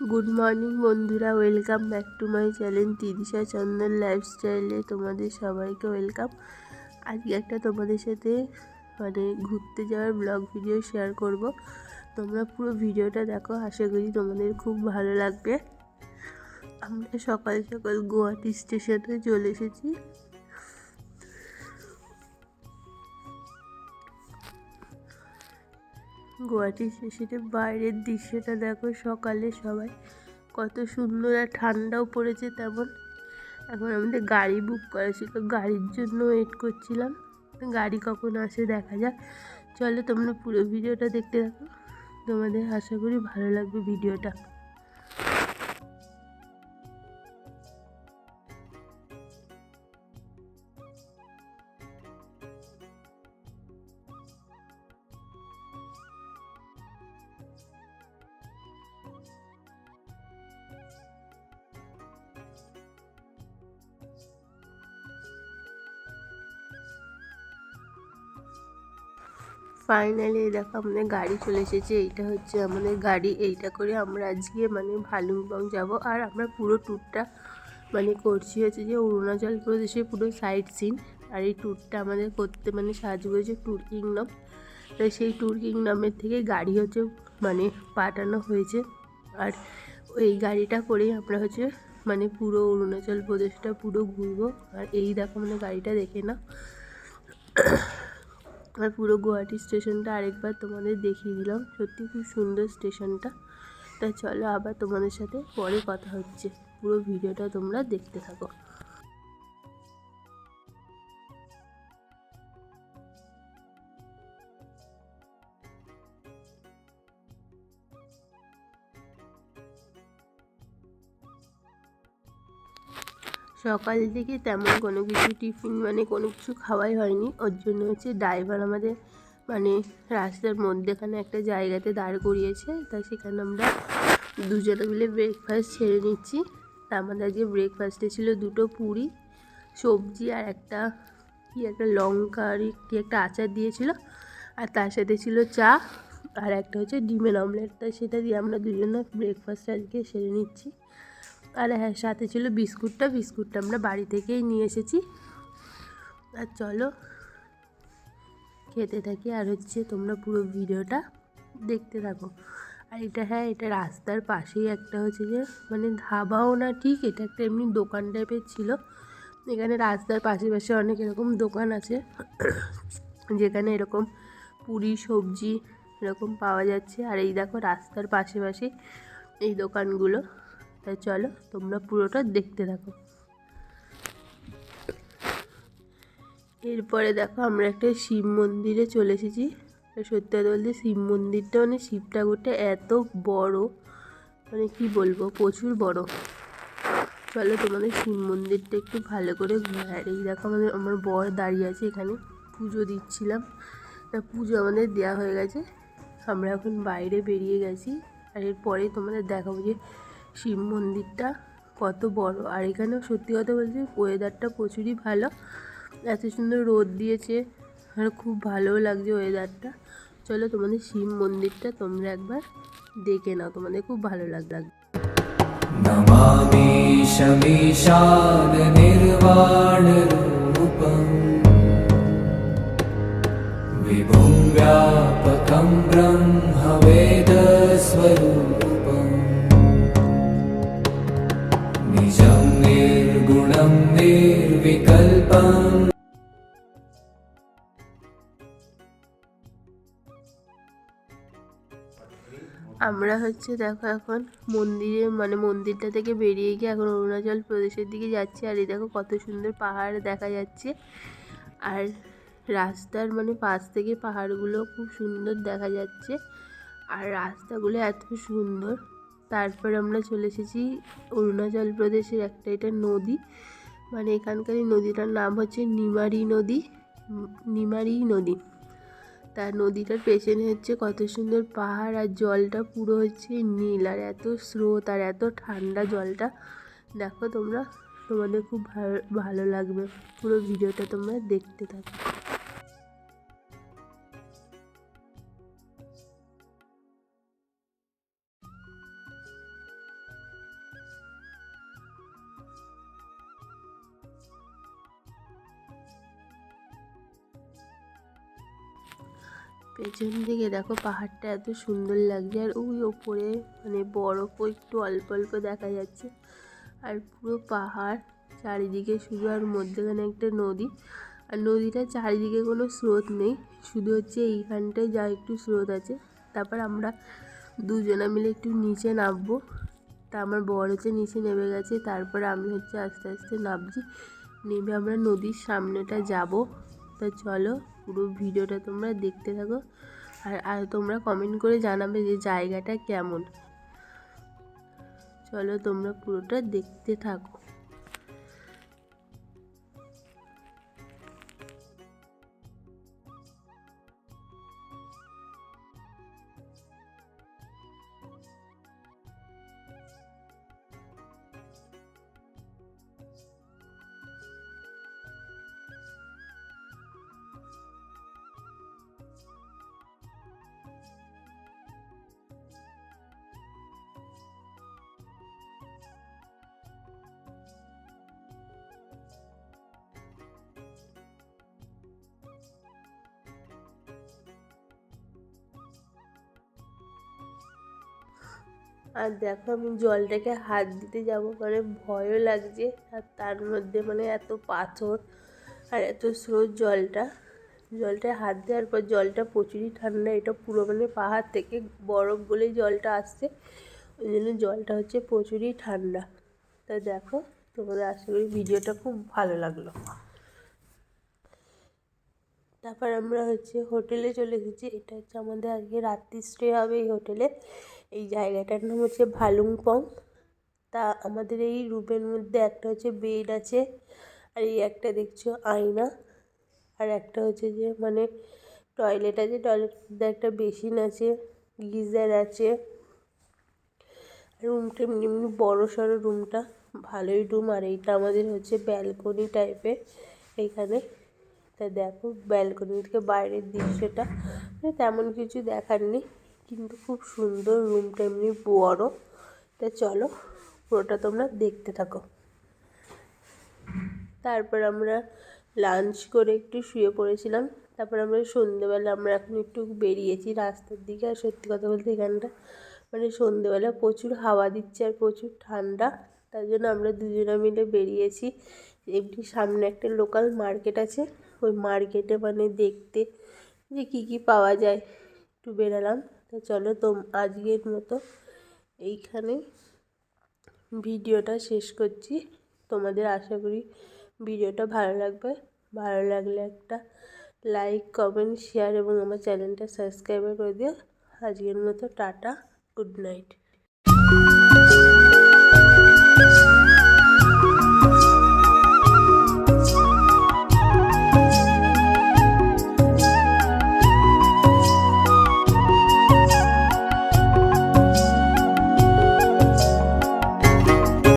Good morning বন্ধুরা, welcome back to my channel Tirisha Chandan লাইফস্টাইলে তোমাদের সবাইকে ওয়েলকাম। আজকে একটা তোমাদের সাথে ঘুরতে যাওয়ার ব্লগ ভিডিও শেয়ার করব। তোমরা পুরো ভিডিওটা দেখো, আশা করি তোমাদের খুব ভালো লাগবে। আমরা সকাল সকাল গুয়াহাটি স্টেশনে চলে এসেছি। গুয়াহাটি স্টেশনের বাইরের দৃশ্যটা দেখো, সকালে সবাই কত সুন্দর, আর ঠান্ডাও পড়েছে তেমন। এখন আমাদের গাড়ি বুক করা ছিল, গাড়ির জন্য ওয়েট করছিলাম, গাড়ি কখন আসে দেখা যাক। চলো তোমরা পুরো ভিডিওটা দেখতে থাকো, তোমাদের আশা করি ভালো লাগবে ভিডিওটা। ফাইনালি দেখো আমাদের গাড়ি চলে এসেছে। এইটা হচ্ছে আমাদের গাড়ি, এইটা করে আমরা আজকে ভালুকবং যাব। আর আমরা পুরো ট্যুরটা করছি হচ্ছে যে অরুণাচল প্রদেশে পুরো সাইট সিন। আর এই ট্যুরটা আমাদের করতে সাহায্য করেছে ট্যুর কিংডম। তো সেই ট্যুর কিংডমের থেকে গাড়ি হচ্ছে পাঠানো হয়েছে। আর এই গাড়িটা করেই আমরা হচ্ছে পুরো অরুণাচল প্রদেশটা পুরো ঘুরবো। আর এই দেখো গাড়িটা দেখে না, আর পুরো গুয়াহাটি স্টেশনটা আরেকবার তোমাদের দেখিয়ে দিলাম। সত্যি খুব সুন্দর স্টেশনটা। তাই চলো আবার তোমাদের সাথে পরে কথা হচ্ছে, পুরো ভিডিওটা তোমরা দেখতে থাকো। সকাল থেকে তেমন কোনো কিছু টিফিন কোনো কিছু খাওয়াই হয়নি। ওর জন্য হচ্ছে ড্রাইভার আমাদের রাস্তার মধ্যেখানে একটা জায়গাতে দাঁড় করিয়েছে। তাই সেখানে আমরা দুজনে মিলে ব্রেকফাস্ট ছেড়ে নিচ্ছি। তা আমাদের আজকে ব্রেকফাস্টে ছিল দুটো পুরি, সবজি, আর একটা লঙ্কার একটা আচার দিয়েছিল। আর তার সাথে ছিল চা, আর একটা হচ্ছে ডিমের অমলেট। তাই সেটা দিয়ে আমরা দুজনে ব্রেকফাস্ট আজকে সেরে নিচ্ছি। আর হ্যাঁ, সাথে ছিল বিস্কুটটা আমরা বাড়ি থেকেই নিয়ে এসেছি। আর চলো খেতে থাকি, আর হচ্ছে তোমরা পুরো ভিডিওটা দেখতে থাকো। আর এটা রাস্তার পাশেই একটা হচ্ছে যে ধাবাও না ঠিক, এটা একটা এমনি দোকান টাইপের ছিল। এখানে রাস্তার পাশে পাশে অনেক এরকম দোকান আছে যেখানে এরকম পুরি, সবজি এরকম পাওয়া যাচ্ছে। আর এই দেখো রাস্তার পাশে পাশে এই দোকানগুলো। তাই চলো তোমরা পুরোটা দেখতে থাকো। এরপরে দেখো আমরা একটা শিব মন্দিরে চলে এসেছি। সত্যি কথা বলতে শিব মন্দিরটা শিব ঠাকুরটা এত বড়, কি বলবো, প্রচুর বড়। চলো তোমাদের শিব মন্দিরটা একটু ভালো করে ঘোরায়। এই দেখো আমার বর দাঁড়িয়ে আছে এখানে, পুজো দিচ্ছিলাম। পুজো আমাদের দেওয়া হয়ে গেছে, আমরা এখন বাইরে বেরিয়ে গেছি। আর এরপরে তোমাদের দেখাবো যে শিব মন্দিরটা কত বড়। আর এখানেও সত্যি কথা বলছি ওয়েদারটা প্রচুরই ভালো, এত সুন্দর রোদ দিয়েছে, আর খুব ভালোও লাগছে ওয়েদারটা। চলো তোমাদের শিব মন্দিরটা তোমরা একবার দেখে নাও, তোমাদের খুব ভালো লাগবে। নমামি শমীশান নির্বাণ রূপম বিভুম ব্যাপকম ব্রহ্ম বেদ স্বরূপম নিজম নির্গুণম নির্বিকল্পম। আমরা হচ্ছে দেখো এখন মন্দিরে মন্দিরটা থেকে বেরিয়ে গিয়ে এখন অরুণাচল প্রদেশের দিকে যাচ্ছি। আর এই দেখো কত সুন্দর পাহাড় দেখা যাচ্ছে, আর রাস্তার পাশ থেকে পাহাড়গুলো খুব সুন্দর দেখা যাচ্ছে, আর রাস্তাগুলো এত সুন্দর। তারপর আমরা চলে এসেছি অরুণাচল প্রদেশের একটা এটা নদী, এখানকার এই নদীটার নাম হচ্ছে নিমারি নদী। তার নদীটার পেছনে হচ্ছে কত সুন্দর পাহাড়, আর জলটা পুরো হচ্ছে নীল, আর এত স্রোত, আর এত ঠান্ডা জলটা। দেখো তোমরা, তোমাদের খুব ভালো লাগবে, পুরো ভিডিওটা তোমরা দেখতে থাকো। পেছন দিকে দেখো পাহাড়টা এত সুন্দর লাগছে, আর ওই ওপরে মানে বরফও একটু অল্প অল্প দেখা যাচ্ছে। আর পুরো পাহাড় চারিদিকে শুধু, আর মধ্যেখানে একটা নদী। আর নদীটার চারিদিকে কোনো স্রোত নেই, শুধু হচ্ছে এইখানটায় যা একটু স্রোত আছে। তারপর আমরা দুজনা মিলে একটু নিচে নামবো। তা আমার বর হচ্ছে নিচে নেমে গেছে, তারপরে আমি হচ্ছে আস্তে আস্তে নামছি। নেমে আমরা নদীর সামনেটা যাব। তা চলো পুরো ভিডিওটা তোমরা দেখতে থাকো, আর তোমরা কমেন্ট করে জানাবে যে জায়গাটা কেমন। চলো তোমরা পুরোটা দেখতে থাকো। আর দেখো আমি জলটাকে হাত দিতে যাব, মানে ভয়ও লাগছে। আর তার মধ্যে মানে এত পাথর আর এত স্রোত, জলটায় হাত দেওয়ার পর জলটা প্রচুরই ঠান্ডা। এটা পুরো মানে পাহাড় থেকে বরফ গলে জলটা আসছে, ওই জন্য জলটা হচ্ছে প্রচুরই ঠান্ডা। তা দেখো তোমাদের আশা করি ভিডিওটা খুব ভালো লাগলো। তারপর আমরা হচ্ছে হোটেলে চলে এসেছি। এটা হচ্ছে আমাদের আজকে রাত্রি স্টে হবে এই হোটেলে। এই জায়গাটার নাম হচ্ছে ভালুংপং। তা আমাদের এই রুমের মধ্যে একটা হচ্ছে বেড আছে, আর এই একটা দেখছো আয়না, আর একটা হচ্ছে যে মানে টয়লেট আছে। টয়লেটের মধ্যে একটা বেসিন আছে, গিজার আছে। রুমটা এমনি এমনি বড়ো সড়ো, রুমটা ভালোই রুম। আর এইটা আমাদের হচ্ছে ব্যালকনি টাইপের এইখানে। তা দেখো ব্যালকনি থেকে বাইরের দৃশ্যটা, মানে তেমন কিছু দেখার নেই, কিন্তু খুব সুন্দর রুমটা, এমনি বড়। তা চলো পুরোটা তোমরা দেখতে থাকো। তারপর আমরা লাঞ্চ করে একটু শুয়ে পড়েছিলাম। তারপর আমরা সন্ধ্যেবেলা আমরা এখন একটু বেরিয়েছি রাস্তার দিকে। আর সত্যি কথা বলতে এখানটা মানে সন্ধ্যেবেলা প্রচুর হাওয়া দিচ্ছে আর প্রচুর ঠান্ডা, তার জন্য আমরা দুজনে মিলে বেরিয়েছি। এমনি সামনে একটা লোকাল মার্কেট আছে, ওই মার্কেটে মানে দেখতে যে কী কী পাওয়া যায় একটু বেরালাম। তো চলো আজকের মতো এইখানে ভিডিওটা শেষ করছি। তোমাদের আশা করি ভিডিওটা ভালো লাগবে। ভালো লাগলে একটা লাইক, কমেন্ট, শেয়ার এবং আমার চ্যানেলটা সাবস্ক্রাইব করে দিও। আজকের মতো টাটা, গুড নাইট।